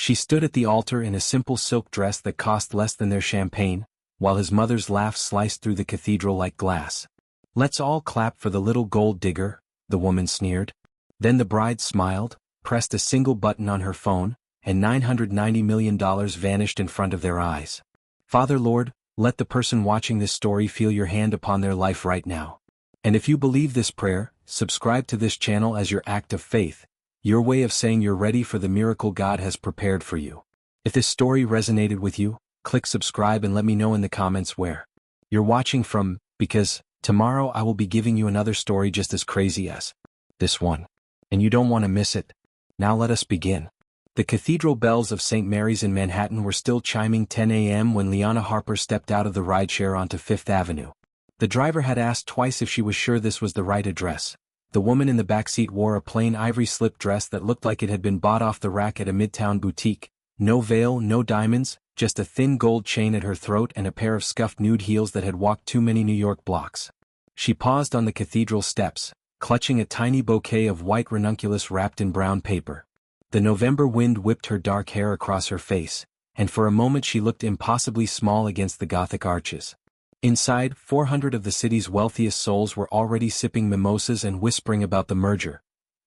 She stood at the altar in a simple silk dress that cost less than their champagne, while his mother's laugh sliced through the cathedral like glass. "Let's all clap for the little gold digger," the woman sneered. Then the bride smiled, pressed a single button on her phone, and $990 million vanished in front of their eyes. Father Lord, let the person watching this story feel your hand upon their life right now. And if you believe this prayer, subscribe to this channel as your act of faith, your way of saying you're ready for the miracle God has prepared for you. If this story resonated with you, click subscribe and let me know in the comments where you're watching from, because tomorrow I will be giving you another story just as crazy as this one. And you don't want to miss it. Now let us begin. The cathedral bells of St. Mary's in Manhattan were still chiming 10 a.m. when Liana Harper stepped out of the rideshare onto Fifth Avenue. The driver had asked twice if she was sure this was the right address. The woman in the backseat wore a plain ivory slip dress that looked like it had been bought off the rack at a midtown boutique. No veil, no diamonds, just a thin gold chain at her throat and a pair of scuffed nude heels that had walked too many New York blocks. She paused on the cathedral steps, clutching a tiny bouquet of white ranunculus wrapped in brown paper. The November wind whipped her dark hair across her face, and for a moment she looked impossibly small against the Gothic arches. Inside, 400 of the city's wealthiest souls were already sipping mimosas and whispering about the merger.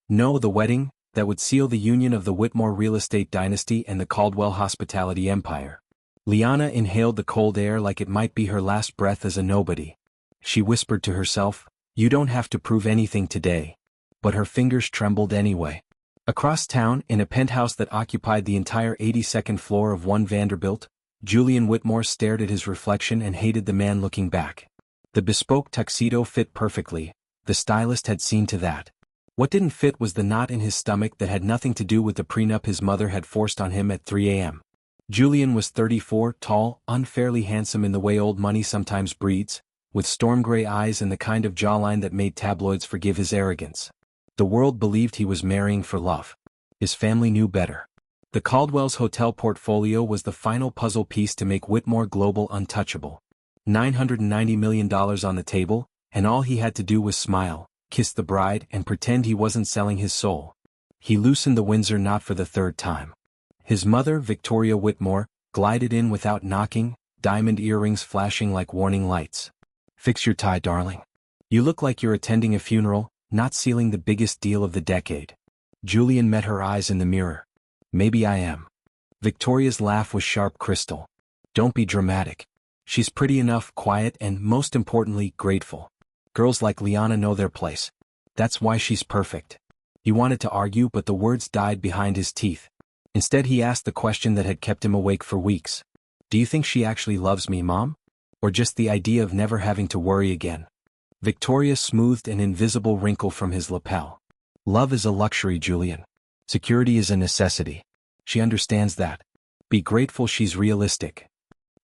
No, the wedding, that would seal the union of the Whitmore real estate dynasty and the Caldwell hospitality empire. Liana inhaled the cold air like it might be her last breath as a nobody. She whispered to herself, "You don't have to prove anything today." But her fingers trembled anyway. Across town, in a penthouse that occupied the entire 82nd floor of One Vanderbilt, Julian Whitmore stared at his reflection and hated the man looking back. The bespoke tuxedo fit perfectly, the stylist had seen to that. What didn't fit was the knot in his stomach that had nothing to do with the prenup his mother had forced on him at 3 a.m. Julian was 34, tall, unfairly handsome in the way old money sometimes breeds, with storm gray eyes and the kind of jawline that made tabloids forgive his arrogance. The world believed he was marrying for love. His family knew better. The Caldwell's hotel portfolio was the final puzzle piece to make Whitmore Global untouchable. $990 million on the table, and all he had to do was smile, kiss the bride, and pretend he wasn't selling his soul. He loosened the Windsor knot for the third time. His mother, Victoria Whitmore, glided in without knocking, diamond earrings flashing like warning lights. "Fix your tie, darling. You look like you're attending a funeral, not sealing the biggest deal of the decade." Julian met her eyes in the mirror. "Maybe I am." Victoria's laugh was sharp crystal. "Don't be dramatic. She's pretty enough, quiet, and, most importantly, grateful. Girls like Liana know their place. That's why she's perfect." He wanted to argue, but the words died behind his teeth. Instead he asked the question that had kept him awake for weeks. "Do you think she actually loves me, Mom? Or just the idea of never having to worry again?" Victoria smoothed an invisible wrinkle from his lapel. "Love is a luxury, Julian. Security is a necessity. She understands that. Be grateful she's realistic."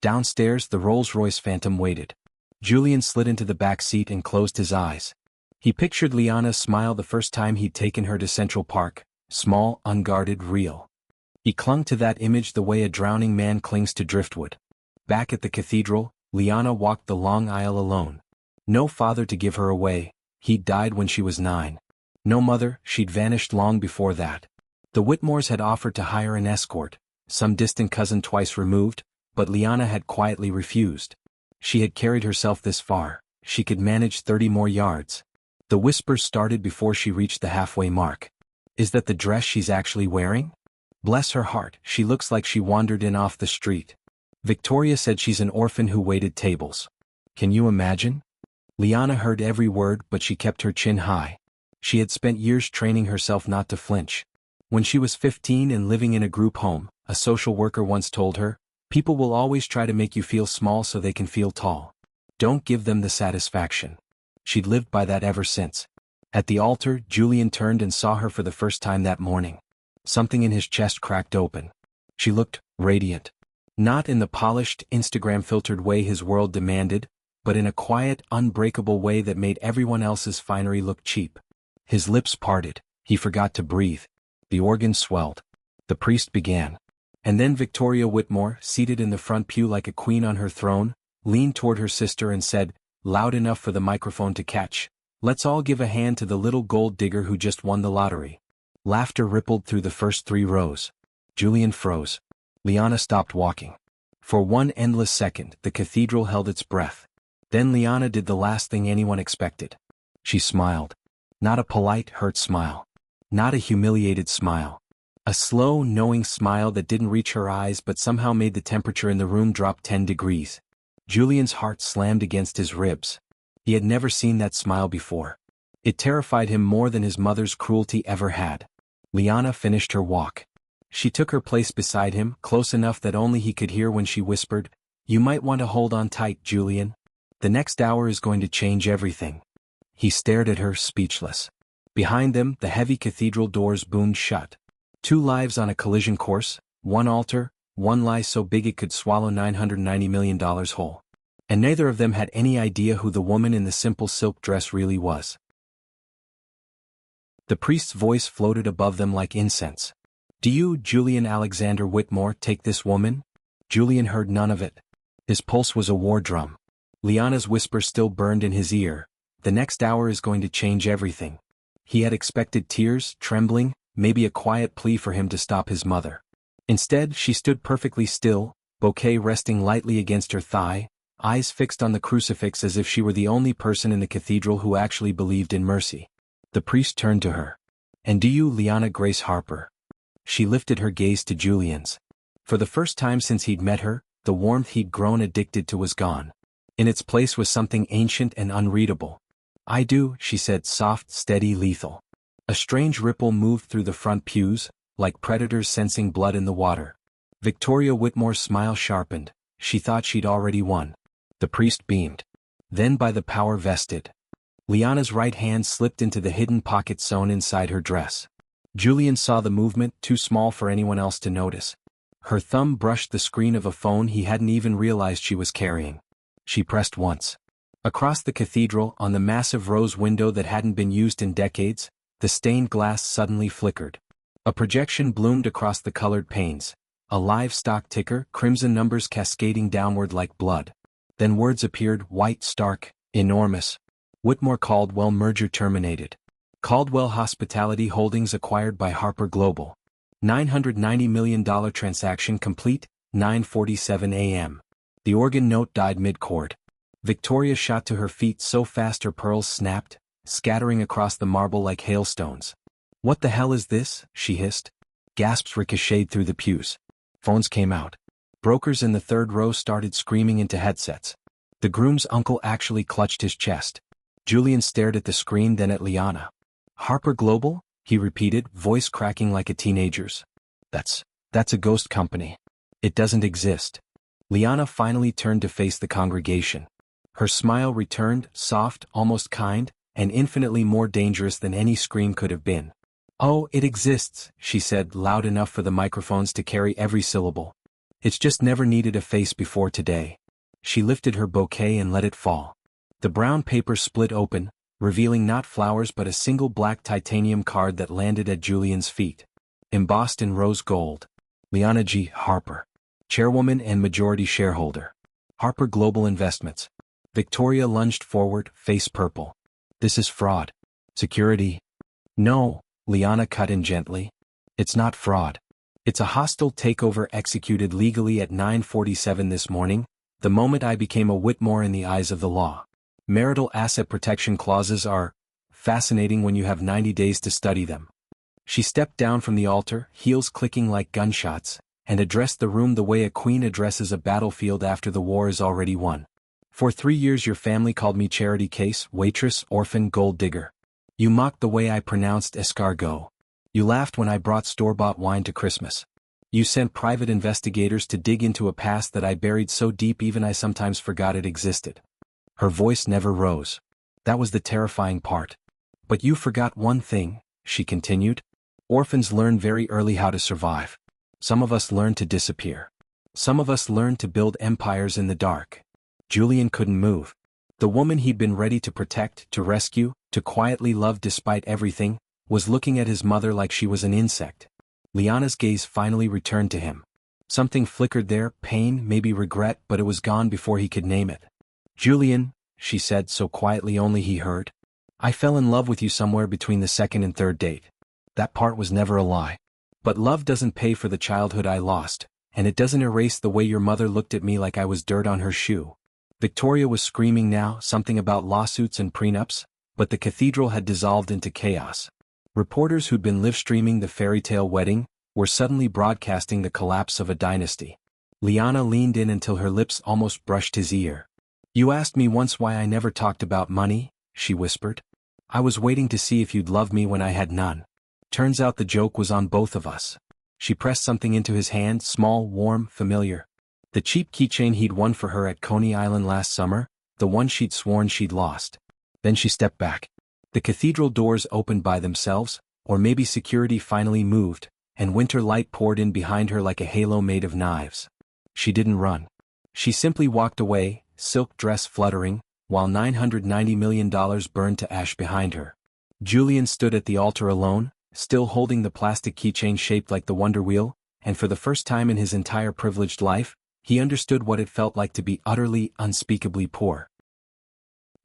Downstairs, the Rolls-Royce Phantom waited. Julian slid into the back seat and closed his eyes. He pictured Liana's smile the first time he'd taken her to Central Park, small, unguarded, real. He clung to that image the way a drowning man clings to driftwood. Back at the cathedral, Liana walked the long aisle alone. No father to give her away, he'd died when she was 9. No mother, she'd vanished long before that. The Whitmores had offered to hire an escort, some distant cousin twice removed, but Liana had quietly refused. She had carried herself this far, she could manage 30 more yards. The whispers started before she reached the halfway mark. "Is that the dress she's actually wearing? Bless her heart, she looks like she wandered in off the street. Victoria said she's an orphan who waited tables. Can you imagine?" Liana heard every word, but she kept her chin high. She had spent years training herself not to flinch. When she was 15 and living in a group home, a social worker once told her, "People will always try to make you feel small so they can feel tall. Don't give them the satisfaction." She'd lived by that ever since. At the altar, Julian turned and saw her for the first time that morning. Something in his chest cracked open. She looked radiant. Not in the polished, Instagram-filtered way his world demanded, but in a quiet, unbreakable way that made everyone else's finery look cheap. His lips parted. He forgot to breathe. The organ swelled. The priest began. And then Victoria Whitmore, seated in the front pew like a queen on her throne, leaned toward her sister and said, loud enough for the microphone to catch, "Let's all give a hand to the little gold digger who just won the lottery." Laughter rippled through the first 3 rows. Julian froze. Liana stopped walking. For one endless second, the cathedral held its breath. Then Liana did the last thing anyone expected. She smiled. Not a polite, hurt smile. Not a humiliated smile. A slow, knowing smile that didn't reach her eyes but somehow made the temperature in the room drop 10 degrees. Julian's heart slammed against his ribs. He had never seen that smile before. It terrified him more than his mother's cruelty ever had. Liana finished her walk. She took her place beside him, close enough that only he could hear when she whispered, "You might want to hold on tight, Julian. The next hour is going to change everything." He stared at her, speechless. Behind them, the heavy cathedral doors boomed shut. 2 lives on a collision course, 1 altar, 1 lie so big it could swallow $990 million whole. And neither of them had any idea who the woman in the simple silk dress really was. The priest's voice floated above them like incense. "Do you, Julian Alexander Whitmore, take this woman?" Julian heard none of it. His pulse was a war drum. Liana's whisper still burned in his ear. "The next hour is going to change everything." He had expected tears, trembling, maybe a quiet plea for him to stop his mother. Instead, she stood perfectly still, bouquet resting lightly against her thigh, eyes fixed on the crucifix as if she were the only person in the cathedral who actually believed in mercy. The priest turned to her. "And do you, Liana Grace Harper?" She lifted her gaze to Julian's. For the first time since he'd met her, the warmth he'd grown addicted to was gone. In its place was something ancient and unreadable. "I do," she said, soft, steady, lethal. A strange ripple moved through the front pews, like predators sensing blood in the water. Victoria Whitmore's smile sharpened. She thought she'd already won. The priest beamed. "Then by the power vested." Liana's right hand slipped into the hidden pocket sewn inside her dress. Julian saw the movement, too small for anyone else to notice. Her thumb brushed the screen of a phone he hadn't even realized she was carrying. She pressed once. Across the cathedral, on the massive rose window that hadn't been used in decades, the stained glass suddenly flickered. A projection bloomed across the colored panes. A live stock ticker, crimson numbers cascading downward like blood. Then words appeared, white, stark, enormous. Whitmore Caldwell merger terminated. Caldwell Hospitality Holdings acquired by Harper Global. $990 million transaction complete, 9:47 a.m. The organ note died mid-chord. Victoria shot to her feet so fast her pearls snapped, scattering across the marble like hailstones. "What the hell is this?" she hissed. Gasps ricocheted through the pews. Phones came out. Brokers in the third row started screaming into headsets. The groom's uncle actually clutched his chest. Julian stared at the screen, then at Liana. "Harper Global?" he repeated, voice cracking like a teenager's. That's a ghost company. It doesn't exist." Liana finally turned to face the congregation. Her smile returned, soft, almost kind, and infinitely more dangerous than any scream could have been. "Oh, it exists," she said, loud enough for the microphones to carry every syllable. "It's just never needed a face before today." She lifted her bouquet and let it fall. The brown paper split open, revealing not flowers but a single black titanium card that landed at Julian's feet. Embossed in rose gold. Liana G. Harper. Chairwoman and majority shareholder. Harper Global Investments. Victoria lunged forward, face purple. "This is fraud." "Security." "No," Liana cut in gently. "It's not fraud. It's a hostile takeover executed legally at 9:47 this morning, the moment I became a Whitmore in the eyes of the law. Marital asset protection clauses are fascinating when you have 90 days to study them." She stepped down from the altar, heels clicking like gunshots, and addressed the room the way a queen addresses a battlefield after the war is already won. "For 3 years your family called me charity case, waitress, orphan, gold digger. You mocked the way I pronounced escargot. You laughed when I brought store-bought wine to Christmas. You sent private investigators to dig into a past that I buried so deep even I sometimes forgot it existed." Her voice never rose. That was the terrifying part. "But you forgot one thing," she continued. "Orphans learn very early how to survive. Some of us learn to disappear. Some of us learn to build empires in the dark." Julian couldn't move. The woman he'd been ready to protect, to rescue, to quietly love despite everything, was looking at his mother like she was an insect. Liana's gaze finally returned to him. Something flickered there, pain, maybe regret, but it was gone before he could name it. "Julian," she said so quietly only he heard, "I fell in love with you somewhere between the second and third date. That part was never a lie. But love doesn't pay for the childhood I lost, and it doesn't erase the way your mother looked at me like I was dirt on her shoe. Victoria was screaming now, something about lawsuits and prenups, but the cathedral had dissolved into chaos. Reporters who'd been live-streaming the fairy tale wedding were suddenly broadcasting the collapse of a dynasty. Liana leaned in until her lips almost brushed his ear. "You asked me once why I never talked about money," she whispered. "I was waiting to see if you'd love me when I had none. Turns out the joke was on both of us." She pressed something into his hand, small, warm, familiar. The cheap keychain he'd won for her at Coney Island last summer, the one she'd sworn she'd lost. Then she stepped back. The cathedral doors opened by themselves, or maybe security finally moved, and winter light poured in behind her like a halo made of knives. She didn't run. She simply walked away, silk dress fluttering, while $990 million burned to ash behind her. Julian stood at the altar alone, still holding the plastic keychain shaped like the Wonder Wheel, and for the first time in his entire privileged life, he understood what it felt like to be utterly, unspeakably poor.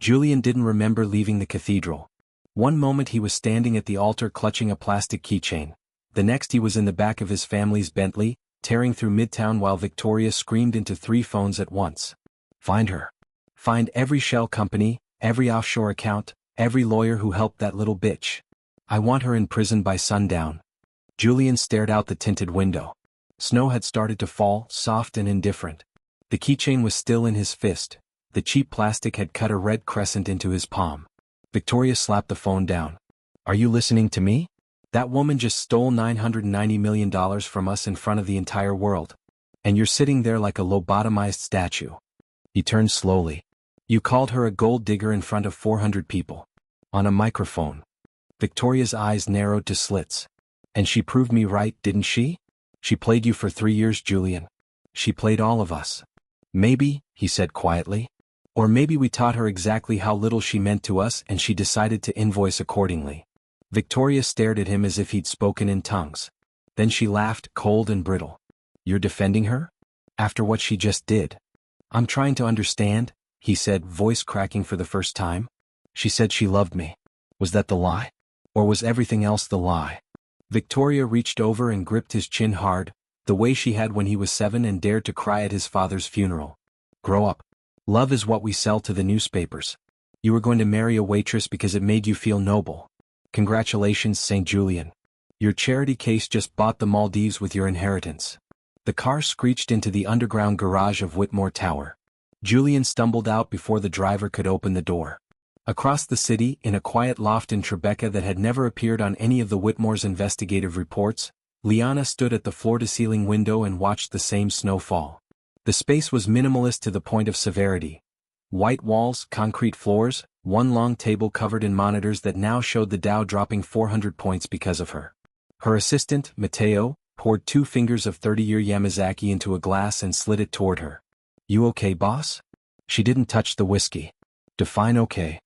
Julian didn't remember leaving the cathedral. One moment he was standing at the altar clutching a plastic keychain. The next he was in the back of his family's Bentley, tearing through Midtown while Victoria screamed into 3 phones at once. "Find her. Find every shell company, every offshore account, every lawyer who helped that little bitch. I want her in prison by sundown." Julian stared out the tinted window. Snow had started to fall, soft and indifferent. The keychain was still in his fist. The cheap plastic had cut a red crescent into his palm. Victoria slapped the phone down. "Are you listening to me? That woman just stole $990 million from us in front of the entire world. And you're sitting there like a lobotomized statue." He turned slowly. "You called her a gold digger in front of 400 people. On a microphone." Victoria's eyes narrowed to slits. "And she proved me right, didn't she? She played you for 3 years, Julian. She played all of us." "Maybe," he said quietly. "Or maybe we taught her exactly how little she meant to us and she decided to invoice accordingly." Victoria stared at him as if he'd spoken in tongues. Then she laughed, cold and brittle. "You're defending her? After what she just did?" "I'm trying to understand," he said, voice cracking for the first time. "She said she loved me. Was that the lie? Or was everything else the lie?" Victoria reached over and gripped his chin hard, the way she had when he was 7 and dared to cry at his father's funeral. "Grow up. Love is what we sell to the newspapers. You were going to marry a waitress because it made you feel noble. Congratulations, St. Julian. Your charity case just bought the Maldives with your inheritance." The car screeched into the underground garage of Whitmore Tower. Julian stumbled out before the driver could open the door. Across the city, in a quiet loft in Tribeca that had never appeared on any of the Whitmore's investigative reports, Liana stood at the floor-to-ceiling window and watched the same snow fall. The space was minimalist to the point of severity. White walls, concrete floors, one long table covered in monitors that now showed the Dow dropping 400 points because of her. Her assistant, Matteo, poured 2 fingers of 30-year Yamazaki into a glass and slid it toward her. "You okay, boss?" She didn't touch the whiskey. "Define okay."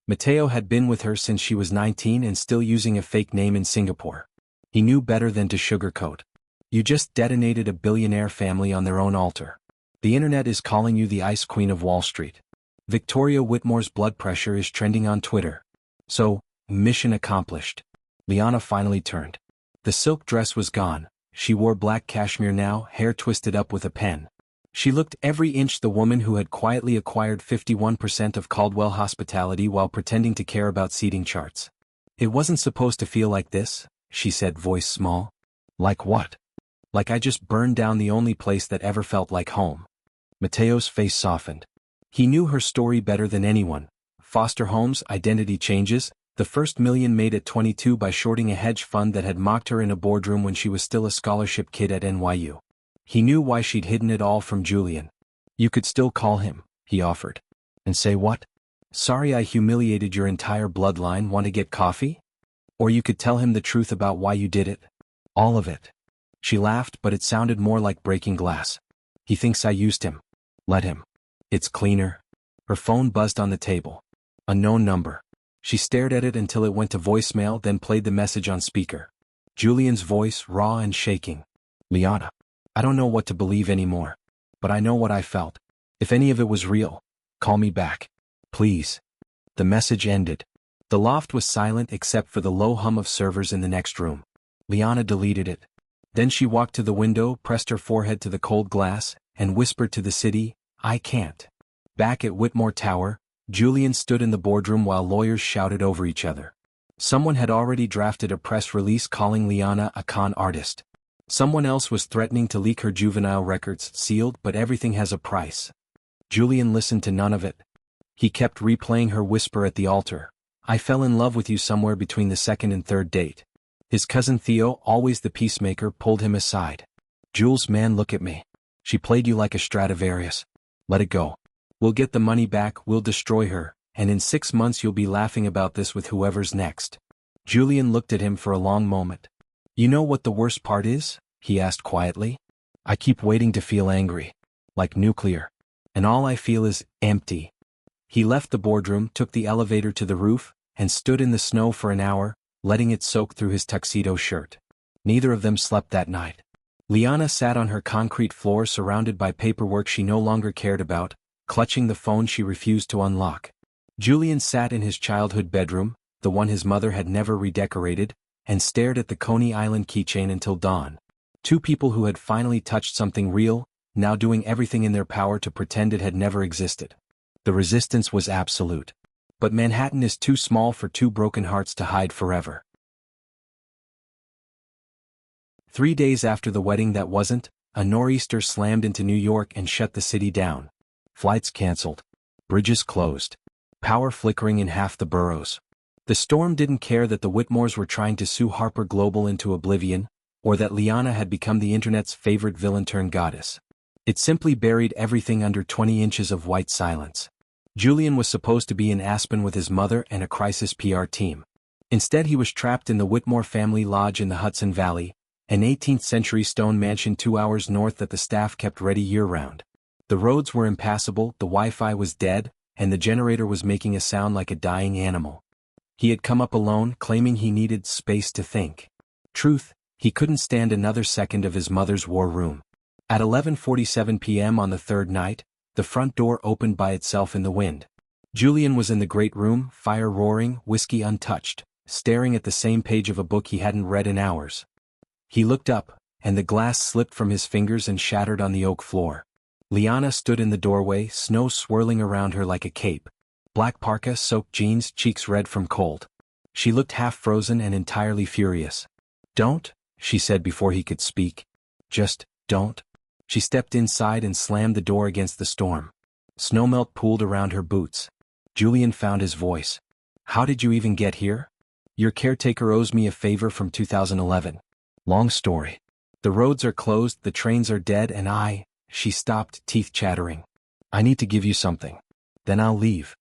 Matteo had been with her since she was 19 and still using a fake name in Singapore. He knew better than to sugarcoat. "You just detonated a billionaire family on their own altar. The internet is calling you the Ice Queen of Wall Street. Victoria Whitmore's blood pressure is trending on Twitter. So, mission accomplished." Liana finally turned. The silk dress was gone. She wore black cashmere now, hair twisted up with a pen. She looked every inch the woman who had quietly acquired 51% of Caldwell Hospitality while pretending to care about seating charts. "It wasn't supposed to feel like this," she said, voice small. "Like what?" "Like I just burned down the only place that ever felt like home." Matteo's face softened. He knew her story better than anyone. Foster homes, identity changes, the first million made at 22 by shorting a hedge fund that had mocked her in a boardroom when she was still a scholarship kid at NYU. He knew why she'd hidden it all from Julian. "You could still call him," he offered. "And say what?" "Sorry I humiliated your entire bloodline, want to get coffee?" "Or you could tell him the truth about why you did it." "All of it." She laughed, but it sounded more like breaking glass. "He thinks I used him. Let him. It's cleaner." Her phone buzzed on the table. A known number. She stared at it until it went to voicemail, then played the message on speaker. Julian's voice, raw and shaking. "Liana. I don't know what to believe anymore. But I know what I felt. If any of it was real, call me back. Please." The message ended. The loft was silent except for the low hum of servers in the next room. Liana deleted it. Then she walked to the window, pressed her forehead to the cold glass, and whispered to the city, "I can't." Back at Whitmore Tower, Julian stood in the boardroom while lawyers shouted over each other. Someone had already drafted a press release calling Liana a con artist. Someone else was threatening to leak her juvenile records, sealed, but everything has a price. Julian listened to none of it. He kept replaying her whisper at the altar. "I fell in love with you somewhere between the second and third date." His cousin Theo, always the peacemaker, pulled him aside. "Jules, man, look at me. She played you like a Stradivarius. Let it go. We'll get the money back, we'll destroy her, and in 6 months you'll be laughing about this with whoever's next." Julian looked at him for a long moment. "You know what the worst part is?" he asked quietly. "I keep waiting to feel angry. Like nuclear. And all I feel is empty." He left the boardroom, took the elevator to the roof, and stood in the snow for an hour, letting it soak through his tuxedo shirt. Neither of them slept that night. Liana sat on her concrete floor surrounded by paperwork she no longer cared about, clutching the phone she refused to unlock. Julian sat in his childhood bedroom, the one his mother had never redecorated, and stared at the Coney Island keychain until dawn. Two people who had finally touched something real, now doing everything in their power to pretend it had never existed. The resistance was absolute. But Manhattan is too small for two broken hearts to hide forever. 3 days after the wedding that wasn't, a nor'easter slammed into New York and shut the city down. Flights canceled. Bridges closed. Power flickering in half the boroughs. The storm didn't care that the Whitmores were trying to sue Harper Global into oblivion, or that Liana had become the internet's favorite villain-turned-goddess. It simply buried everything under 20 inches of white silence. Julian was supposed to be in Aspen with his mother and a crisis PR team. Instead, he was trapped in the Whitmore family lodge in the Hudson Valley, an 18th-century stone mansion 2 hours north that the staff kept ready year-round. The roads were impassable, the Wi-Fi was dead, and the generator was making a sound like a dying animal. He had come up alone, claiming he needed space to think. Truth, he couldn't stand another second of his mother's war room. At 11:47 p.m. on the third night, the front door opened by itself in the wind. Julian was in the great room, fire roaring, whiskey untouched, staring at the same page of a book he hadn't read in hours. He looked up, and the glass slipped from his fingers and shattered on the oak floor. Liana stood in the doorway, snow swirling around her like a cape. Black parka, soaked jeans, cheeks red from cold. She looked half-frozen and entirely furious. "Don't," she said before he could speak. "Just, don't." She stepped inside and slammed the door against the storm. Snowmelt pooled around her boots. Julian found his voice. "How did you even get here? Your caretaker owes me a favor from 2011. Long story. The roads are closed, the trains are dead, and She stopped, teeth chattering. "I need to give you something. Then I'll leave."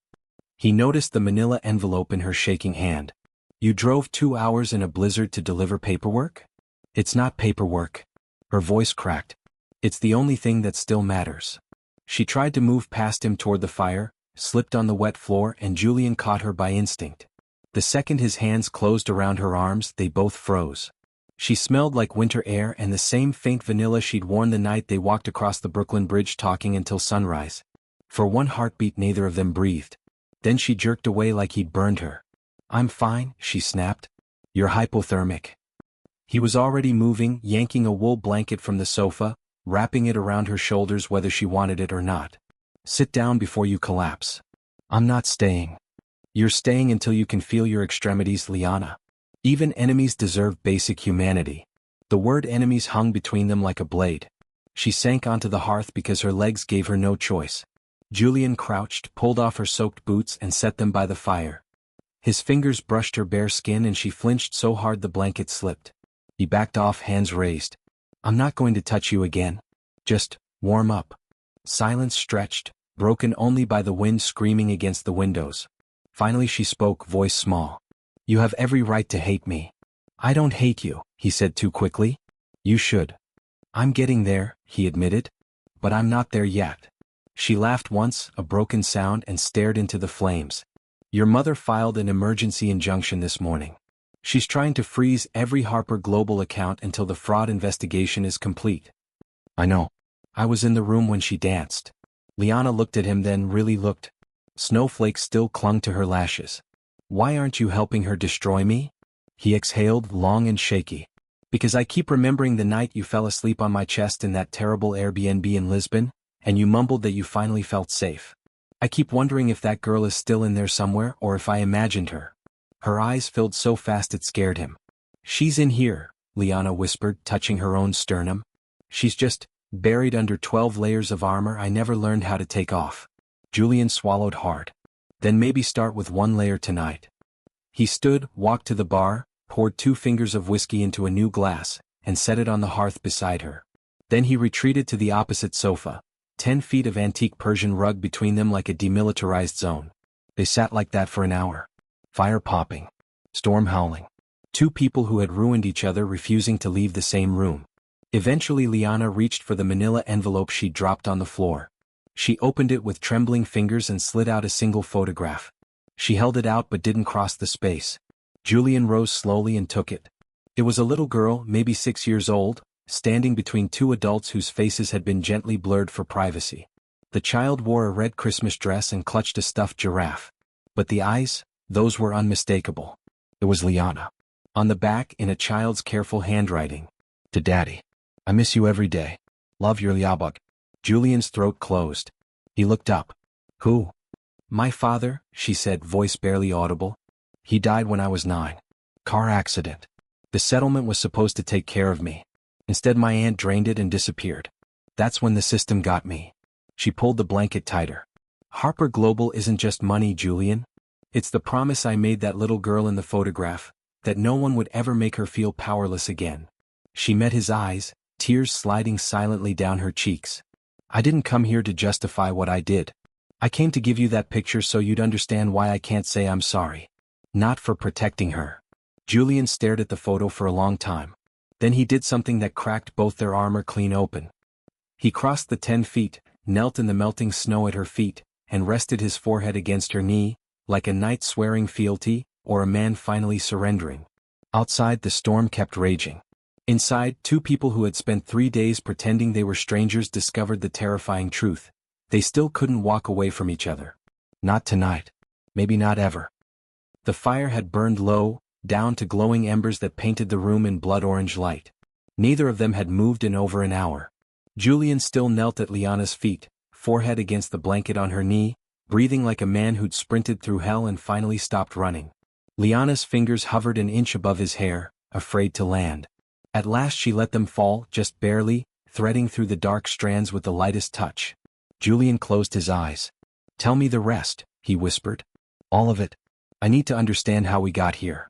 He noticed the manila envelope in her shaking hand. "You drove 2 hours in a blizzard to deliver paperwork?" "It's not paperwork." Her voice cracked. "It's the only thing that still matters." She tried to move past him toward the fire, slipped on the wet floor, and Julian caught her by instinct. The second his hands closed around her arms, they both froze. She smelled like winter air and the same faint vanilla she'd worn the night they walked across the Brooklyn Bridge talking until sunrise. For one heartbeat neither of them breathed. Then she jerked away like he'd burned her. "I'm fine," she snapped. "You're hypothermic." He was already moving, yanking a wool blanket from the sofa, wrapping it around her shoulders whether she wanted it or not. "Sit down before you collapse." "I'm not staying." "You're staying until you can feel your extremities, Liana. Even enemies deserve basic humanity." The word enemies hung between them like a blade. She sank onto the hearth because her legs gave her no choice. Julian crouched, pulled off her soaked boots and set them by the fire. His fingers brushed her bare skin and she flinched so hard the blanket slipped. He backed off, hands raised. "I'm not going to touch you again. Just warm up." Silence stretched, broken only by the wind screaming against the windows. Finally she spoke, voice small. "You have every right to hate me." "I don't hate you," he said too quickly. "You should." "I'm getting there," he admitted. "But I'm not there yet." She laughed once, a broken sound, and stared into the flames. "Your mother filed an emergency injunction this morning. She's trying to freeze every Harper Global account until the fraud investigation is complete." "I know. I was in the room when she danced." Liana looked at him, then really looked. Snowflakes still clung to her lashes. "Why aren't you helping her destroy me?" He exhaled, long and shaky. Because I keep remembering the night you fell asleep on my chest in that terrible Airbnb in Lisbon, and you mumbled that you finally felt safe. I keep wondering if that girl is still in there somewhere or if I imagined her. Her eyes filled so fast it scared him. She's in here, Liana whispered, touching her own sternum. She's just buried under 12 layers of armor I never learned how to take off. Julian swallowed hard. Then maybe start with one layer tonight. He stood, walked to the bar, poured 2 fingers of whiskey into a new glass, and set it on the hearth beside her. Then he retreated to the opposite sofa, 10 feet of antique Persian rug between them like a demilitarized zone. They sat like that for an hour. Fire popping. Storm howling. 2 people who had ruined each other refusing to leave the same room. Eventually Liana reached for the manila envelope she dropped on the floor. She opened it with trembling fingers and slid out a single photograph. She held it out but didn't cross the space. Julian rose slowly and took it. It was a little girl, maybe 6 years old, standing between 2 adults whose faces had been gently blurred for privacy. The child wore a red Christmas dress and clutched a stuffed giraffe. But the eyes, those were unmistakable. It was Liana. On the back, in a child's careful handwriting. To Daddy. I miss you every day. Love your Liabug. Julian's throat closed. He looked up. Who? My father, she said, voice barely audible. He died when I was 9. Car accident. The settlement was supposed to take care of me. Instead my aunt drained it and disappeared. That's when the system got me. She pulled the blanket tighter. Harper Global isn't just money, Julian. It's the promise I made that little girl in the photograph, that no one would ever make her feel powerless again. She met his eyes, tears sliding silently down her cheeks. I didn't come here to justify what I did. I came to give you that picture so you'd understand why I can't say I'm sorry. Not for protecting her. Julian stared at the photo for a long time. Then he did something that cracked both their armor clean open. He crossed the 10 feet, knelt in the melting snow at her feet, and rested his forehead against her knee, like a knight swearing fealty, or a man finally surrendering. Outside the storm kept raging. Inside, 2 people who had spent 3 days pretending they were strangers discovered the terrifying truth. They still couldn't walk away from each other. Not tonight. Maybe not ever. The fire had burned low, down to glowing embers that painted the room in blood-orange light. Neither of them had moved in over an hour. Julian still knelt at Liana's feet, forehead against the blanket on her knee, breathing like a man who'd sprinted through hell and finally stopped running. Liana's fingers hovered an inch above his hair, afraid to land. At last she let them fall, just barely, threading through the dark strands with the lightest touch. Julian closed his eyes. Tell me the rest, he whispered. All of it. I need to understand how we got here.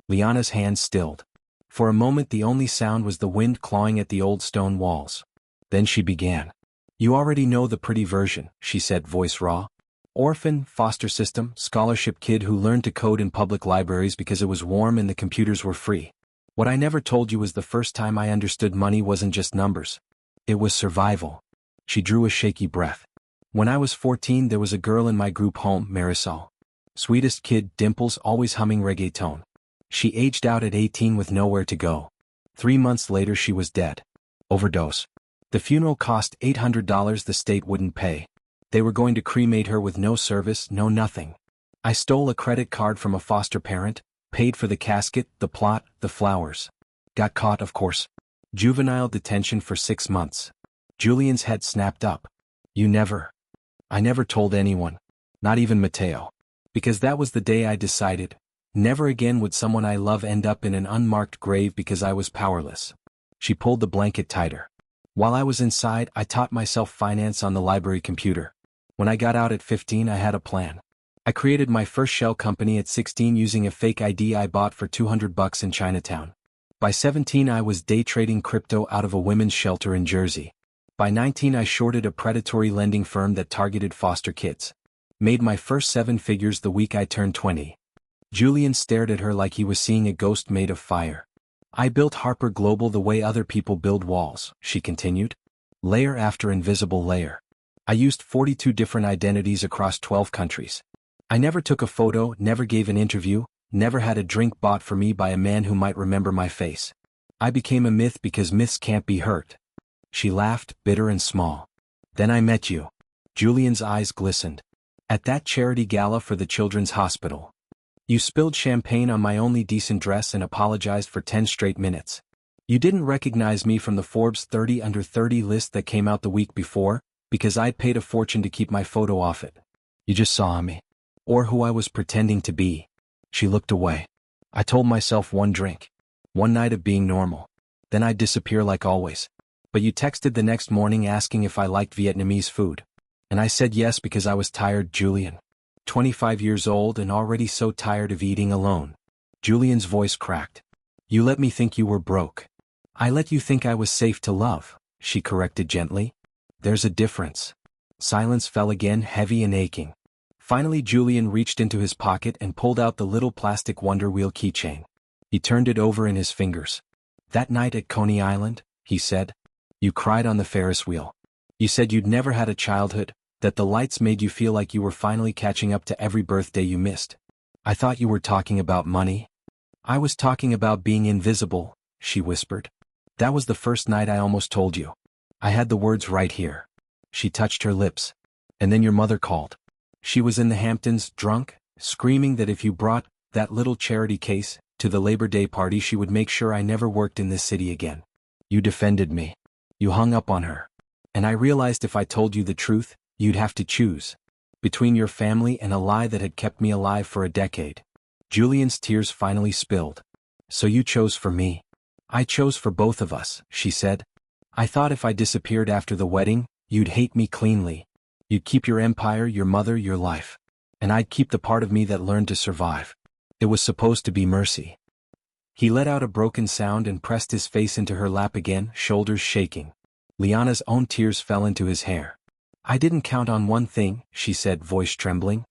Liana's hands stilled. For a moment the only sound was the wind clawing at the old stone walls. Then she began. You already know the pretty version, she said, voice raw. Orphan, foster system, scholarship kid who learned to code in public libraries because it was warm and the computers were free. What I never told you was the first time I understood money wasn't just numbers. It was survival. She drew a shaky breath. When I was 14 there was a girl in my group home, Marisol. Sweetest kid, dimples, always humming reggaeton. She aged out at 18 with nowhere to go. 3 months later she was dead. Overdose. The funeral cost $800 the state wouldn't pay. They were going to cremate her with no service, no nothing. I stole a credit card from a foster parent, paid for the casket, the plot, the flowers. Got caught, of course. Juvenile detention for 6 months. Julian's head snapped up. I never told anyone. Not even Mateo. Because that was the day I decided, never again would someone I love end up in an unmarked grave because I was powerless. She pulled the blanket tighter. While I was inside, I taught myself finance on the library computer. When I got out at 15 I had a plan. I created my first shell company at 16 using a fake ID I bought for $200 in Chinatown. By 17 I was day trading crypto out of a women's shelter in Jersey. By 19 I shorted a predatory lending firm that targeted foster kids. Made my first 7 figures the week I turned 20. Julian stared at her like he was seeing a ghost made of fire. I built Harper Global the way other people build walls, she continued. Layer after invisible layer. I used 42 different identities across 12 countries. I never took a photo, never gave an interview, never had a drink bought for me by a man who might remember my face. I became a myth because myths can't be hurt. She laughed, bitter and small. Then I met you. Julian's eyes glistened. At that charity gala for the children's hospital. You spilled champagne on my only decent dress and apologized for 10 straight minutes. You didn't recognize me from the Forbes 30 Under 30 list that came out the week before, because I'd paid a fortune to keep my photo off it. You just saw me. Or who I was pretending to be. She looked away. I told myself one drink. One night of being normal. Then I'd disappear like always. But you texted the next morning asking if I liked Vietnamese food. And I said yes because I was tired, Julian. 25 years old and already so tired of eating alone. Julian's voice cracked. You let me think you were broke. I let you think I was safe to love, she corrected gently. There's a difference. Silence fell again, heavy and aching. Finally Julian reached into his pocket and pulled out the little plastic Wonder Wheel keychain. He turned it over in his fingers. That night at Coney Island, he said, you cried on the Ferris wheel. You said you'd never had a childhood, that the lights made you feel like you were finally catching up to every birthday you missed. I thought you were talking about money. I was talking about being invisible, she whispered. That was the first night I almost told you. I had the words right here. She touched her lips. And then your mother called. She was in the Hamptons, drunk, screaming that if you brought that little charity case to the Labor Day party she would make sure I never worked in this city again. You defended me. You hung up on her. And I realized if I told you the truth, you'd have to choose. Between your family and a lie that had kept me alive for a decade. Julian's tears finally spilled. So you chose for me. I chose for both of us, she said. I thought if I disappeared after the wedding, you'd hate me cleanly. You'd keep your empire, your mother, your life. And I'd keep the part of me that learned to survive. It was supposed to be mercy. He let out a broken sound and pressed his face into her lap again, shoulders shaking. Liana's own tears fell into his hair. I didn't count on one thing, she said, voice trembling.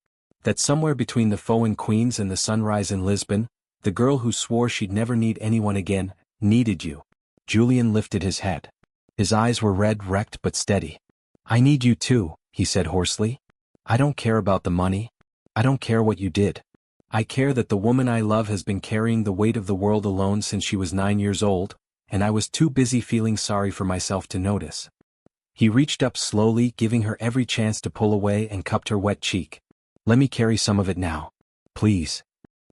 That somewhere between the foe in Queens and the sunrise in Lisbon, the girl who swore she'd never need anyone again, needed you. Julian lifted his head. His eyes were red, wrecked but steady. I need you too, he said hoarsely. I don't care about the money. I don't care what you did. I care that the woman I love has been carrying the weight of the world alone since she was 9 years old, and I was too busy feeling sorry for myself to notice. He reached up slowly, giving her every chance to pull away and cupped her wet cheek. Let me carry some of it now. Please.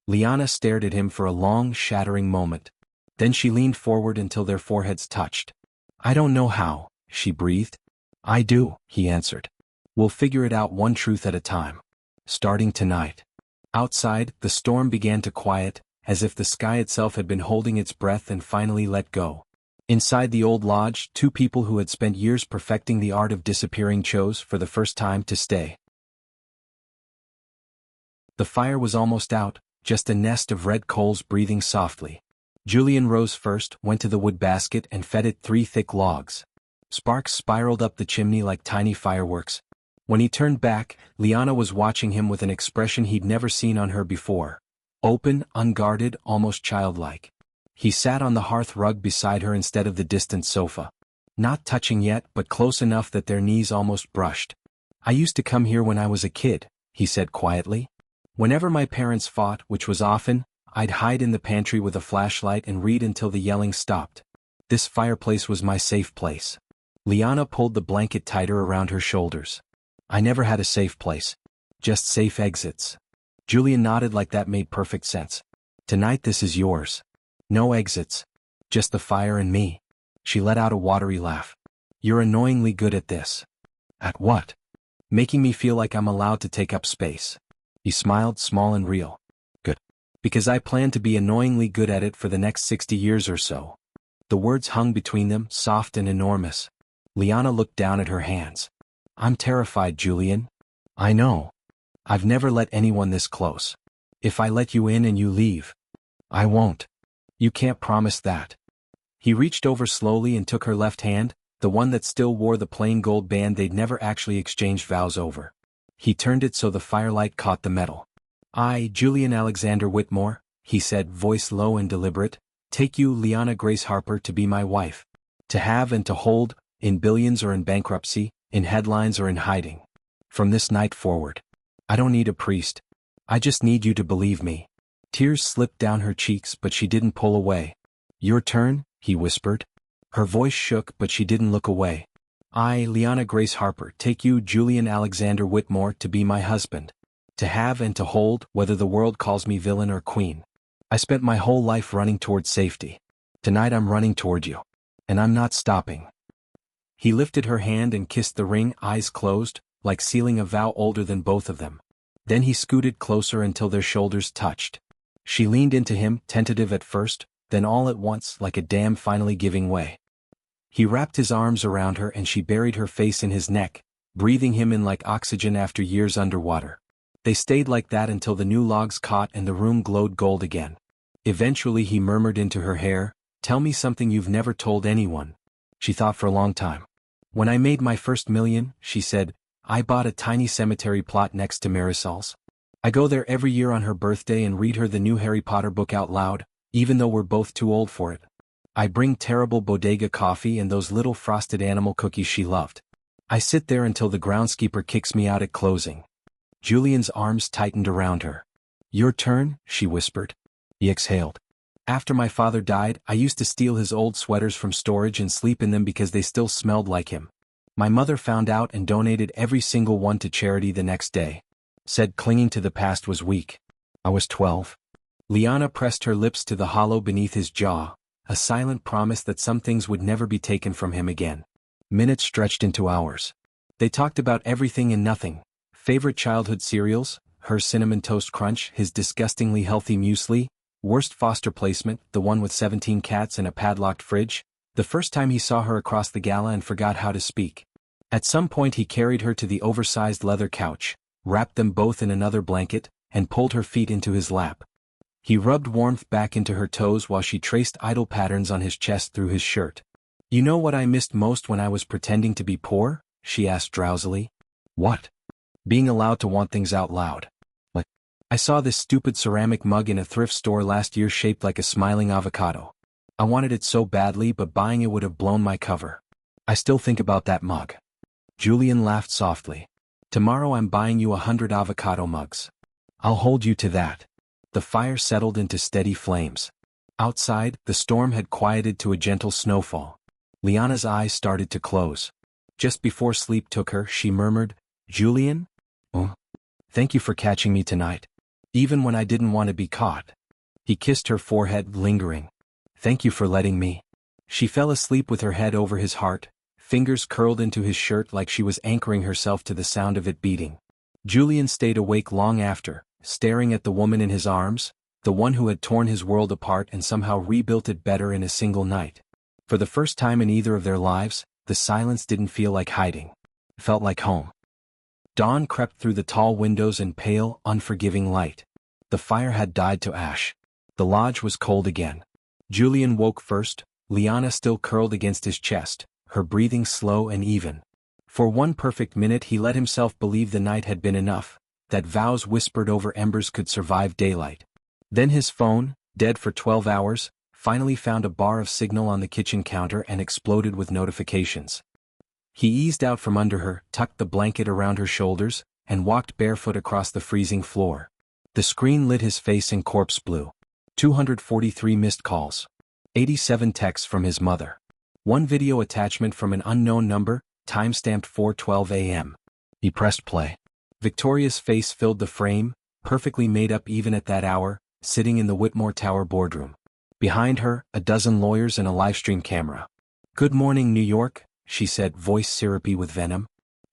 Liana stared at him for a long, shattering moment. Then she leaned forward until their foreheads touched. I don't know how, she breathed. I do, he answered. We'll figure it out one truth at a time. Starting tonight. Outside, the storm began to quiet, as if the sky itself had been holding its breath and finally let go. Inside the old lodge, two people who had spent years perfecting the art of disappearing chose, for the first time, to stay. The fire was almost out, just a nest of red coals breathing softly. Julian rose first, went to the wood basket and fed it 3 thick logs. Sparks spiraled up the chimney like tiny fireworks. When he turned back, Liana was watching him with an expression he'd never seen on her before. Open, unguarded, almost childlike. He sat on the hearth rug beside her instead of the distant sofa. Not touching yet, but close enough that their knees almost brushed. I used to come here when I was a kid, he said quietly. Whenever my parents fought, which was often, I'd hide in the pantry with a flashlight and read until the yelling stopped. This fireplace was my safe place. Liana pulled the blanket tighter around her shoulders. I never had a safe place. Just safe exits. Julian nodded like that made perfect sense. Tonight this is yours. No exits. Just the fire and me. She let out a watery laugh. You're annoyingly good at this. At what? Making me feel like I'm allowed to take up space. He smiled, small and real. Good. Because I plan to be annoyingly good at it for the next 60 years or so. The words hung between them, soft and enormous. Liana looked down at her hands. I'm terrified, Julian. I know. I've never let anyone this close. If I let you in and you leave, I won't. You can't promise that. He reached over slowly and took her left hand, the one that still wore the plain gold band they'd never actually exchanged vows over. He turned it so the firelight caught the metal. I, Julian Alexander Whitmore, he said, voice low and deliberate, take you, Liana Grace Harper, to be my wife. To have and to hold, in billions or in bankruptcy, in headlines or in hiding. From this night forward. I don't need a priest. I just need you to believe me. Tears slipped down her cheeks but she didn't pull away. Your turn, he whispered. Her voice shook but she didn't look away. I, Liana Grace Harper, take you, Julian Alexander Whitmore, to be my husband. To have and to hold, whether the world calls me villain or queen. I spent my whole life running toward safety. Tonight I'm running toward you. And I'm not stopping. He lifted her hand and kissed the ring, eyes closed, like sealing a vow older than both of them. Then he scooted closer until their shoulders touched. She leaned into him, tentative at first, then all at once, like a dam finally giving way. He wrapped his arms around her and she buried her face in his neck, breathing him in like oxygen after years underwater. They stayed like that until the new logs caught and the room glowed gold again. Eventually he murmured into her hair, "Tell me something you've never told anyone." She thought for a long time. "When I made my first million," she said, "I bought a tiny cemetery plot next to Marisol's. I go there every year on her birthday and read her the new Harry Potter book out loud, even though we're both too old for it. I bring terrible bodega coffee and those little frosted animal cookies she loved. I sit there until the groundskeeper kicks me out at closing." Julian's arms tightened around her. "Your turn," she whispered. He exhaled. "After my father died, I used to steal his old sweaters from storage and sleep in them because they still smelled like him. My mother found out and donated every single one to charity the next day. Said clinging to the past was weak. I was 12. Liana pressed her lips to the hollow beneath his jaw, a silent promise that some things would never be taken from him again. Minutes stretched into hours. They talked about everything and nothing. Favorite childhood cereals, her Cinnamon Toast Crunch, his disgustingly healthy muesli, worst foster placement, the one with 17 cats and a padlocked fridge, the first time he saw her across the gala and forgot how to speak. At some point he carried her to the oversized leather couch, wrapped them both in another blanket, and pulled her feet into his lap. He rubbed warmth back into her toes while she traced idle patterns on his chest through his shirt. "You know what I missed most when I was pretending to be poor?" she asked drowsily. "What?" "Being allowed to want things out loud. Like, I saw this stupid ceramic mug in a thrift store last year shaped like a smiling avocado. I wanted it so badly, but buying it would have blown my cover. I still think about that mug." Julian laughed softly. "Tomorrow I'm buying you 100 avocado mugs. I'll hold you to that." The fire settled into steady flames. Outside, the storm had quieted to a gentle snowfall. Liana's eyes started to close. Just before sleep took her, she murmured, "Julian? Oh, thank you for catching me tonight. Even when I didn't want to be caught." He kissed her forehead, lingering. "Thank you for letting me." She fell asleep with her head over his heart, fingers curled into his shirt like she was anchoring herself to the sound of it beating. Julian stayed awake long after, staring at the woman in his arms, the one who had torn his world apart and somehow rebuilt it better in a single night. For the first time in either of their lives, the silence didn't feel like hiding. It felt like home. Dawn crept through the tall windows in pale, unforgiving light. The fire had died to ash. The lodge was cold again. Julian woke first, Liana still curled against his chest, her breathing slow and even. For one perfect minute he let himself believe the night had been enough, that vows whispered over embers could survive daylight. Then his phone, dead for 12 hours, finally found a bar of signal on the kitchen counter and exploded with notifications. He eased out from under her, tucked the blanket around her shoulders, and walked barefoot across the freezing floor. The screen lit his face in corpse blue. 243 missed calls. 87 texts from his mother. One video attachment from an unknown number, timestamped 4:12 a.m. He pressed play. Victoria's face filled the frame, perfectly made up even at that hour, sitting in the Whitmore Tower boardroom. Behind her, a dozen lawyers and a livestream camera. "Good morning, New York," she said, voice syrupy with venom.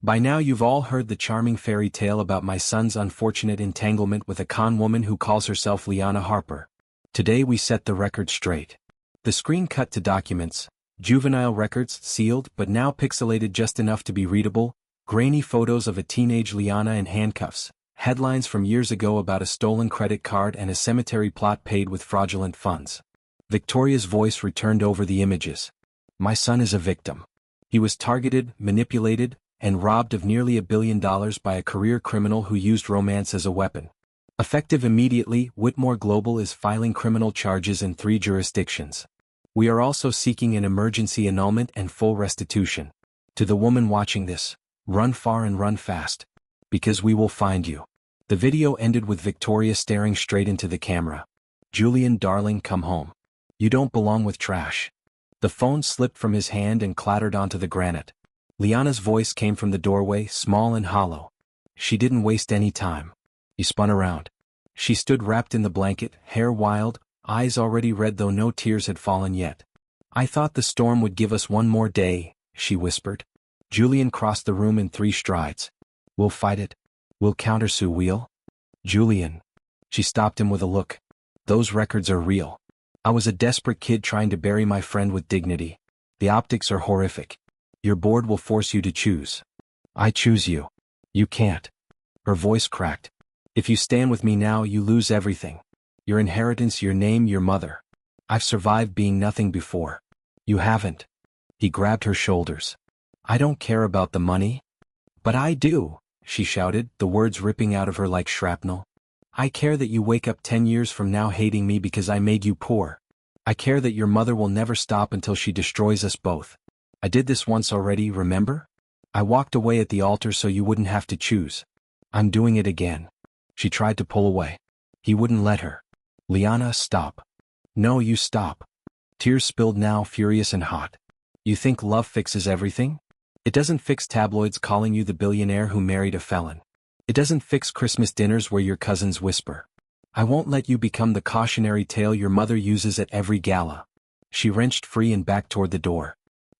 "By now you've all heard the charming fairy tale about my son's unfortunate entanglement with a con woman who calls herself Liana Harper. Today we set the record straight." The screen cut to documents, juvenile records sealed but now pixelated just enough to be readable, grainy photos of a teenage Liana in handcuffs, headlines from years ago about a stolen credit card and a cemetery plot paid with fraudulent funds. Victoria's voice returned over the images. "My son is a victim. He was targeted, manipulated, and robbed of nearly $1 billion by a career criminal who used romance as a weapon. Effective immediately, Whitmore Global is filing criminal charges in 3 jurisdictions. We are also seeking an emergency annulment and full restitution. To the woman watching this, run far and run fast. Because we will find you." The video ended with Victoria staring straight into the camera. "Julian, darling, come home. You don't belong with trash." The phone slipped from his hand and clattered onto the granite. Liana's voice came from the doorway, small and hollow. She didn't waste any time. He spun around. She stood wrapped in the blanket, hair wild, eyes already red though no tears had fallen yet. I thought the storm would give us one more day, she whispered. Julian crossed the room in 3 strides. We'll fight it. We'll countersue, we'll. Julian. She stopped him with a look. Those records are real. I was a desperate kid trying to bury my friend with dignity. The optics are horrific. Your board will force you to choose. I choose you. You can't. Her voice cracked. If you stand with me now, you lose everything. Your inheritance, your name, your mother. I've survived being nothing before. You haven't. He grabbed her shoulders. I don't care about the money. But I do, she shouted, the words ripping out of her like shrapnel. I care that you wake up 10 years from now hating me because I made you poor. I care that your mother will never stop until she destroys us both. I did this once already, remember? I walked away at the altar so you wouldn't have to choose. I'm doing it again. She tried to pull away. He wouldn't let her. Liana, stop. No, you stop. Tears spilled now, furious and hot. You think love fixes everything? It doesn't fix tabloids calling you the billionaire who married a felon. It doesn't fix Christmas dinners where your cousins whisper. I won't let you become the cautionary tale your mother uses at every gala. She wrenched free and backed toward the door.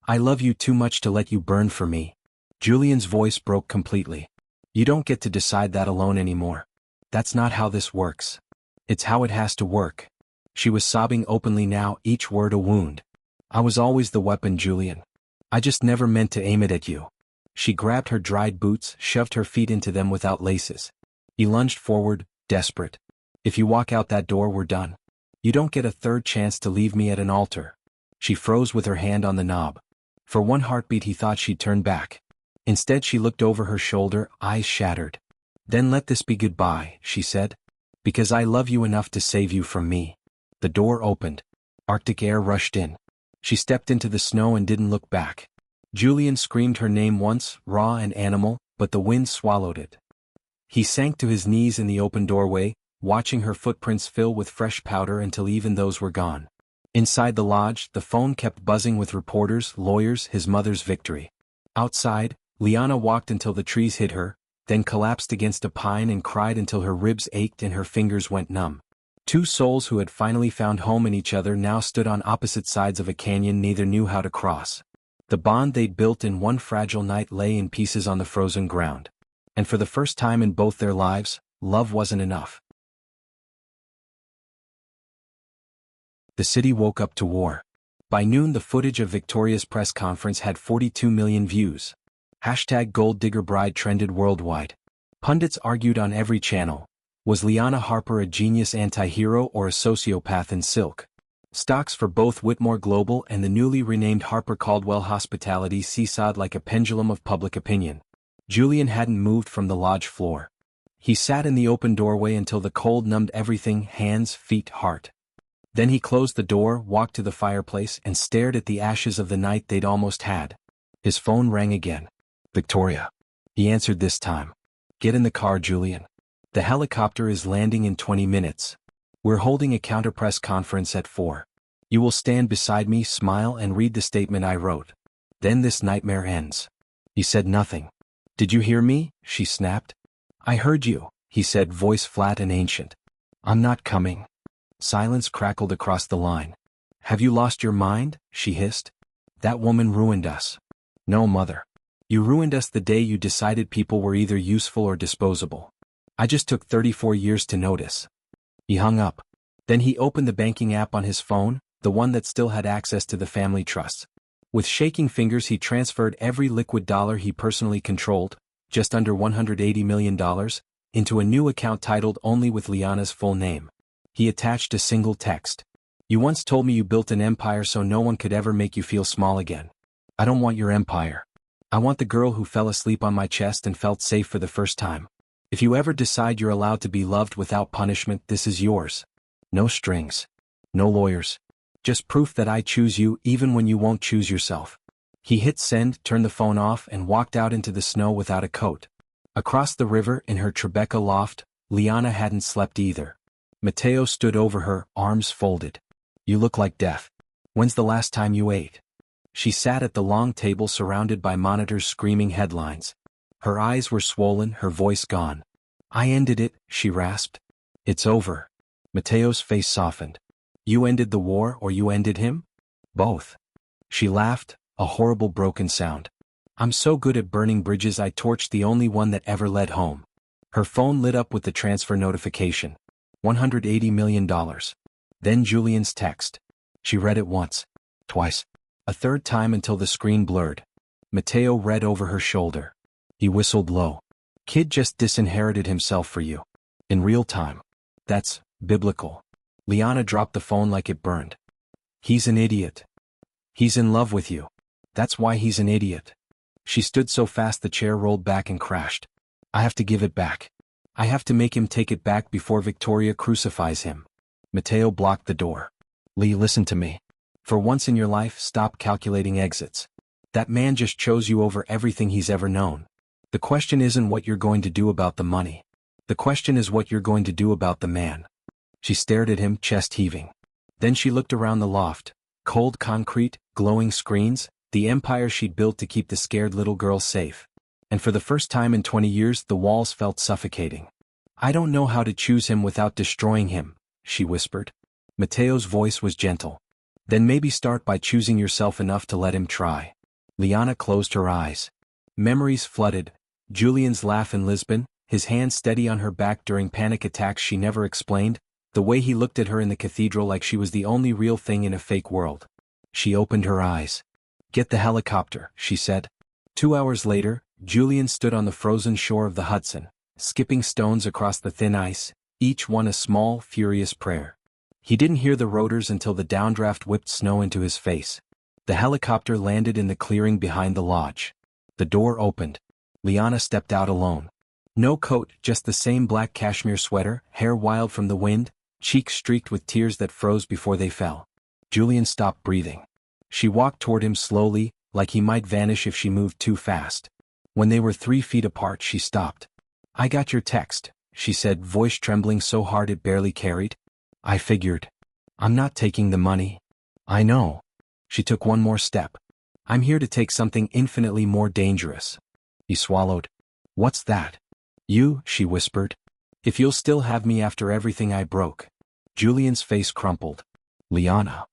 I love you too much to let you burn for me. Julian's voice broke completely. You don't get to decide that alone anymore. That's not how this works. It's how it has to work. She was sobbing openly now, each word a wound. I was always the weapon, Julian. I just never meant to aim it at you. She grabbed her dried boots, shoved her feet into them without laces. He lunged forward, desperate. If you walk out that door, we're done. You don't get a third chance to leave me at an altar. She froze with her hand on the knob. For one heartbeat he thought she'd turn back. Instead she looked over her shoulder, eyes shattered. Then let this be goodbye, she said. Because I love you enough to save you from me. The door opened. Arctic air rushed in. She stepped into the snow and didn't look back. Julian screamed her name once, raw and animal, but the wind swallowed it. He sank to his knees in the open doorway, watching her footprints fill with fresh powder until even those were gone. Inside the lodge, the phone kept buzzing with reporters, lawyers, his mother's victory. Outside, Liana walked until the trees hid her, then collapsed against a pine and cried until her ribs ached and her fingers went numb. 2 souls who had finally found home in each other now stood on opposite sides of a canyon neither knew how to cross. The bond they'd built in one fragile night lay in pieces on the frozen ground. And for the first time in both their lives, love wasn't enough. The city woke up to war. By noon the footage of Victoria's press conference had 42 million views. #GoldDiggerBride trended worldwide. Pundits argued on every channel. Was Liana Harper a genius anti-hero or a sociopath in silk? Stocks for both Whitmore Global and the newly renamed Harper Caldwell Hospitality seesawed like a pendulum of public opinion. Julian hadn't moved from the lodge floor. He sat in the open doorway until the cold numbed everything, hands, feet, heart. Then he closed the door, walked to the fireplace, and stared at the ashes of the night they'd almost had. His phone rang again. Victoria. He answered this time. Get in the car, Julian. The helicopter is landing in 20 minutes. We're holding a counter-press conference at 4. You will stand beside me, smile, and read the statement I wrote. Then this nightmare ends. He said nothing. Did you hear me? She snapped. I heard you, he said, voice flat and ancient. I'm not coming. Silence crackled across the line. Have you lost your mind? She hissed. That woman ruined us. No, mother. You ruined us the day you decided people were either useful or disposable. I just took 34 years to notice. He hung up. Then he opened the banking app on his phone, the one that still had access to the family trusts. With shaking fingers he transferred every liquid dollar he personally controlled, just under $180 million, into a new account titled only with Liana's full name. He attached a single text. You once told me you built an empire so no one could ever make you feel small again. I don't want your empire. I want the girl who fell asleep on my chest and felt safe for the first time. If you ever decide you're allowed to be loved without punishment, this is yours. No strings. No lawyers. Just proof that I choose you even when you won't choose yourself. He hit send, turned the phone off, and walked out into the snow without a coat. Across the river, in her Tribeca loft, Liana hadn't slept either. Mateo stood over her, arms folded. You look like death. When's the last time you ate? She sat at the long table surrounded by monitors screaming headlines. Her eyes were swollen, her voice gone. I ended it, she rasped. It's over. Mateo's face softened. You ended the war or you ended him? Both. She laughed, a horrible broken sound. I'm so good at burning bridges I torched the only one that ever led home. Her phone lit up with the transfer notification. $180 million. Then Julian's text. She read it once. Twice. A third time until the screen blurred. Mateo read over her shoulder. He whistled low. Kid just disinherited himself for you. In real time. That's biblical. Liana dropped the phone like it burned. He's an idiot. He's in love with you. That's why he's an idiot. She stood so fast the chair rolled back and crashed. I have to give it back. I have to make him take it back before Victoria crucifies him. Mateo blocked the door. Lee, listen to me. For once in your life, stop calculating exits. That man just chose you over everything he's ever known. The question isn't what you're going to do about the money. The question is what you're going to do about the man. She stared at him, chest heaving. Then she looked around the loft. Cold concrete, glowing screens, the empire she'd built to keep the scared little girl safe. And for the first time in 20 years the walls felt suffocating. I don't know how to choose him without destroying him, she whispered. Mateo's voice was gentle. Then maybe start by choosing yourself enough to let him try. Liana closed her eyes. Memories flooded. Julian's laugh in Lisbon, his hand steady on her back during panic attacks she never explained, the way he looked at her in the cathedral like she was the only real thing in a fake world. She opened her eyes. Get the helicopter, she said. 2 hours later, Julian stood on the frozen shore of the Hudson, skipping stones across the thin ice, each one a small, furious prayer. He didn't hear the rotors until the downdraft whipped snow into his face. The helicopter landed in the clearing behind the lodge. The door opened. Liana stepped out alone. No coat, just the same black cashmere sweater, hair wild from the wind, cheeks streaked with tears that froze before they fell. Julian stopped breathing. She walked toward him slowly, like he might vanish if she moved too fast. When they were 3 feet apart she stopped. I got your text, she said, voice trembling so hard it barely carried. I figured. I'm not taking the money. I know. She took one more step. I'm here to take something infinitely more dangerous. He swallowed. What's that? You, she whispered. If you'll still have me after everything I broke. Julian's face crumpled. Liana.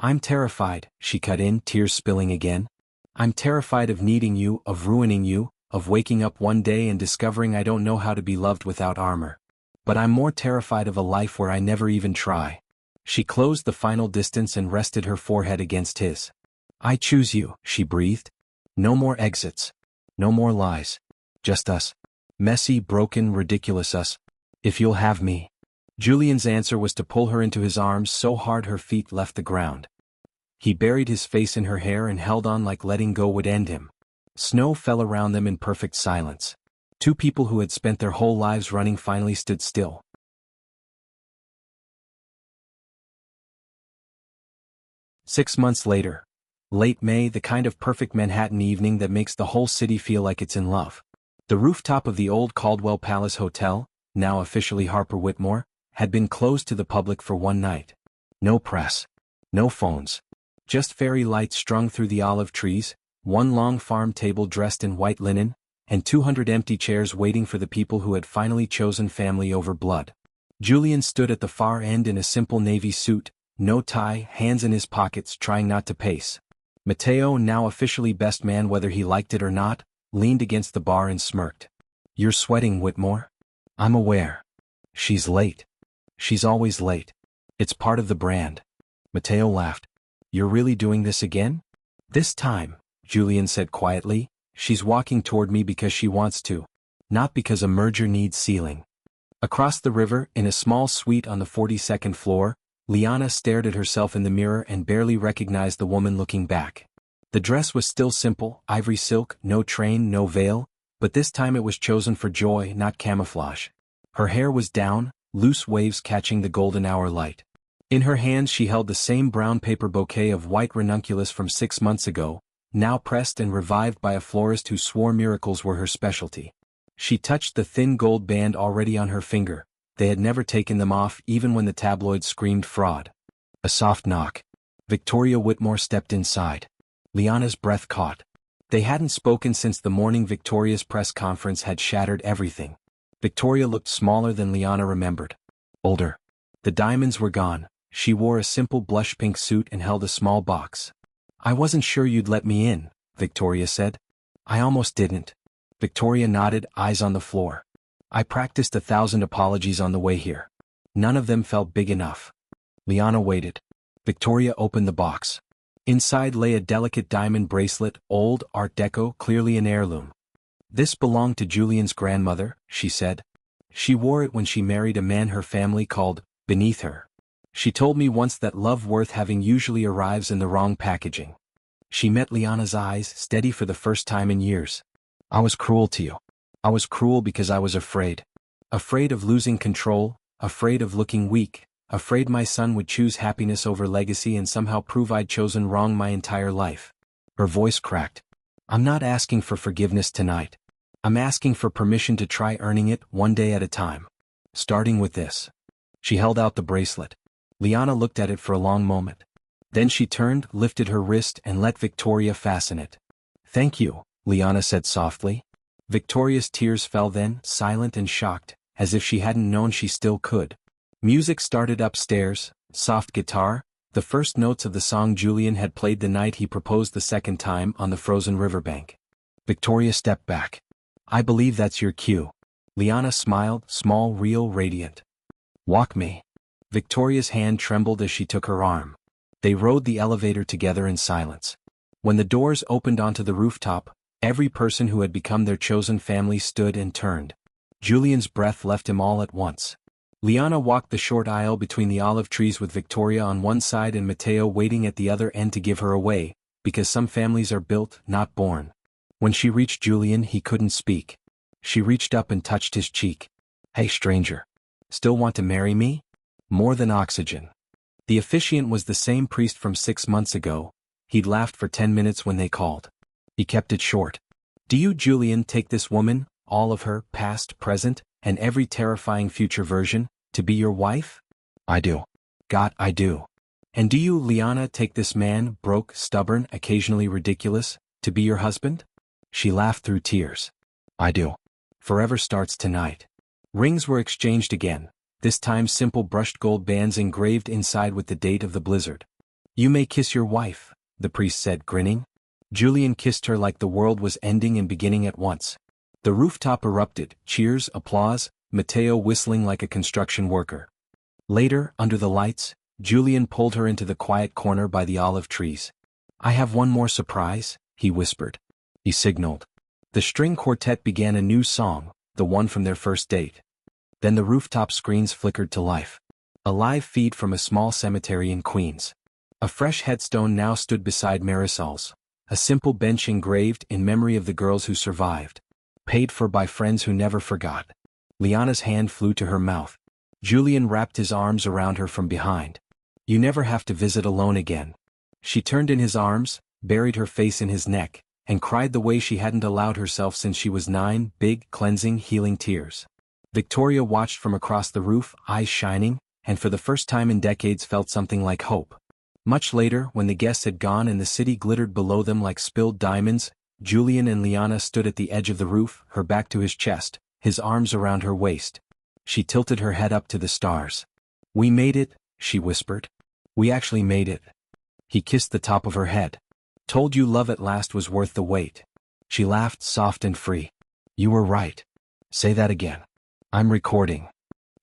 I'm terrified, she cut in, tears spilling again. I'm terrified of needing you, of ruining you, of waking up one day and discovering I don't know how to be loved without armor. But I'm more terrified of a life where I never even try. She closed the final distance and rested her forehead against his. I choose you, she breathed. No more exits. No more lies. Just us. Messy, broken, ridiculous us. If you'll have me. Julian's answer was to pull her into his arms so hard her feet left the ground. He buried his face in her hair and held on like letting go would end him. Snow fell around them in perfect silence. 2 people who had spent their whole lives running finally stood still. 6 months later. Late May, the kind of perfect Manhattan evening that makes the whole city feel like it's in love. The rooftop of the old Caldwell Palace Hotel, now officially Harper Whitmore, had been closed to the public for one night. No press. No phones. Just fairy lights strung through the olive trees, one long farm table dressed in white linen, and 200 empty chairs waiting for the people who had finally chosen family over blood. Julian stood at the far end in a simple navy suit, no tie, hands in his pockets, trying not to pace. Mateo, now officially best man whether he liked it or not, leaned against the bar and smirked. You're sweating, Whitmore. I'm aware. She's late. She's always late. It's part of the brand. Mateo laughed. You're really doing this again? This time, Julian said quietly, she's walking toward me because she wants to. Not because a merger needs sealing. Across the river, in a small suite on the 42nd floor, Liana stared at herself in the mirror and barely recognized the woman looking back. The dress was still simple, ivory silk, no train, no veil, but this time it was chosen for joy, not camouflage. Her hair was down, loose waves catching the golden hour light. In her hands she held the same brown paper bouquet of white ranunculus from 6 months ago, now pressed and revived by a florist who swore miracles were her specialty. She touched the thin gold band already on her finger. They had never taken them off even when the tabloids screamed fraud. A soft knock. Victoria Whitmore stepped inside. Liana's breath caught. They hadn't spoken since the morning Victoria's press conference had shattered everything. Victoria looked smaller than Liana remembered. Older. The diamonds were gone. She wore a simple blush pink suit and held a small box. I wasn't sure you'd let me in, Victoria said. I almost didn't. Victoria nodded, eyes on the floor. I practiced 1,000 apologies on the way here. None of them felt big enough. Liana waited. Victoria opened the box. Inside lay a delicate diamond bracelet, old, Art Deco, clearly an heirloom. This belonged to Julian's grandmother, she said. She wore it when she married a man her family called beneath her. She told me once that love worth having usually arrives in the wrong packaging. She met Liana's eyes, steady for the first time in years. I was cruel to you. I was cruel because I was afraid. Afraid of losing control, afraid of looking weak, afraid my son would choose happiness over legacy and somehow prove I'd chosen wrong my entire life. Her voice cracked. I'm not asking for forgiveness tonight. I'm asking for permission to try earning it one day at a time. Starting with this. She held out the bracelet. Liana looked at it for a long moment. Then she turned, lifted her wrist, and let Victoria fasten it. Thank you, Liana said softly. Victoria's tears fell then, silent and shocked, as if she hadn't known she still could. Music started upstairs, soft guitar, the first notes of the song Julian had played the night he proposed the second time on the frozen riverbank. Victoria stepped back. I believe that's your cue. Liana smiled, small, real, radiant. Walk me. Victoria's hand trembled as she took her arm. They rode the elevator together in silence. When the doors opened onto the rooftop, every person who had become their chosen family stood and turned. Julian's breath left him all at once. Liana walked the short aisle between the olive trees with Victoria on one side and Matteo waiting at the other end to give her away, because some families are built, not born. When she reached Julian, he couldn't speak. She reached up and touched his cheek. Hey stranger. Still want to marry me? More than oxygen. The officiant was the same priest from 6 months ago. He'd laughed for 10 minutes when they called. He kept it short. Do you, Julian, take this woman, all of her, past, present, and every terrifying future version, to be your wife? I do. God, I do. And do you, Liana, take this man, broke, stubborn, occasionally ridiculous, to be your husband? She laughed through tears. I do. Forever starts tonight. Rings were exchanged again, this time simple brushed gold bands engraved inside with the date of the blizzard. You may kiss your wife, the priest said, grinning. Julian kissed her like the world was ending and beginning at once. The rooftop erupted, cheers, applause, Matteo whistling like a construction worker. Later, under the lights, Julian pulled her into the quiet corner by the olive trees. I have one more surprise, he whispered. He signaled. The string quartet began a new song, the one from their first date. Then the rooftop screens flickered to life. A live feed from a small cemetery in Queens. A fresh headstone now stood beside Marisol's, a simple bench engraved in memory of the girls who survived. Paid for by friends who never forgot. Liana's hand flew to her mouth. Julian wrapped his arms around her from behind. You never have to visit alone again. She turned in his arms, buried her face in his neck, and cried the way she hadn't allowed herself since she was 9, big, cleansing, healing tears. Victoria watched from across the roof, eyes shining, and for the first time in decades felt something like hope. Much later, when the guests had gone and the city glittered below them like spilled diamonds, Julian and Liana stood at the edge of the roof, her back to his chest, his arms around her waist. She tilted her head up to the stars. We made it, she whispered. We actually made it. He kissed the top of her head. Told you love at last was worth the wait. She laughed, soft and free. You were right. Say that again. I'm recording.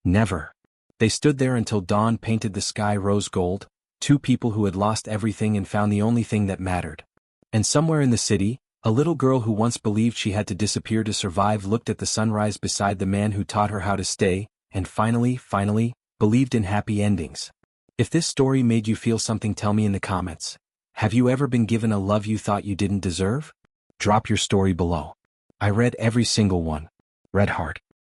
Never. They stood there until dawn painted the sky rose gold, two people who had lost everything and found the only thing that mattered. And somewhere in the city, a little girl who once believed she had to disappear to survive looked at the sunrise beside the man who taught her how to stay, and finally, believed in happy endings. If this story made you feel something, tell me in the comments. Have you ever been given a love you thought you didn't deserve? Drop your story below. I read every single one. Red heart.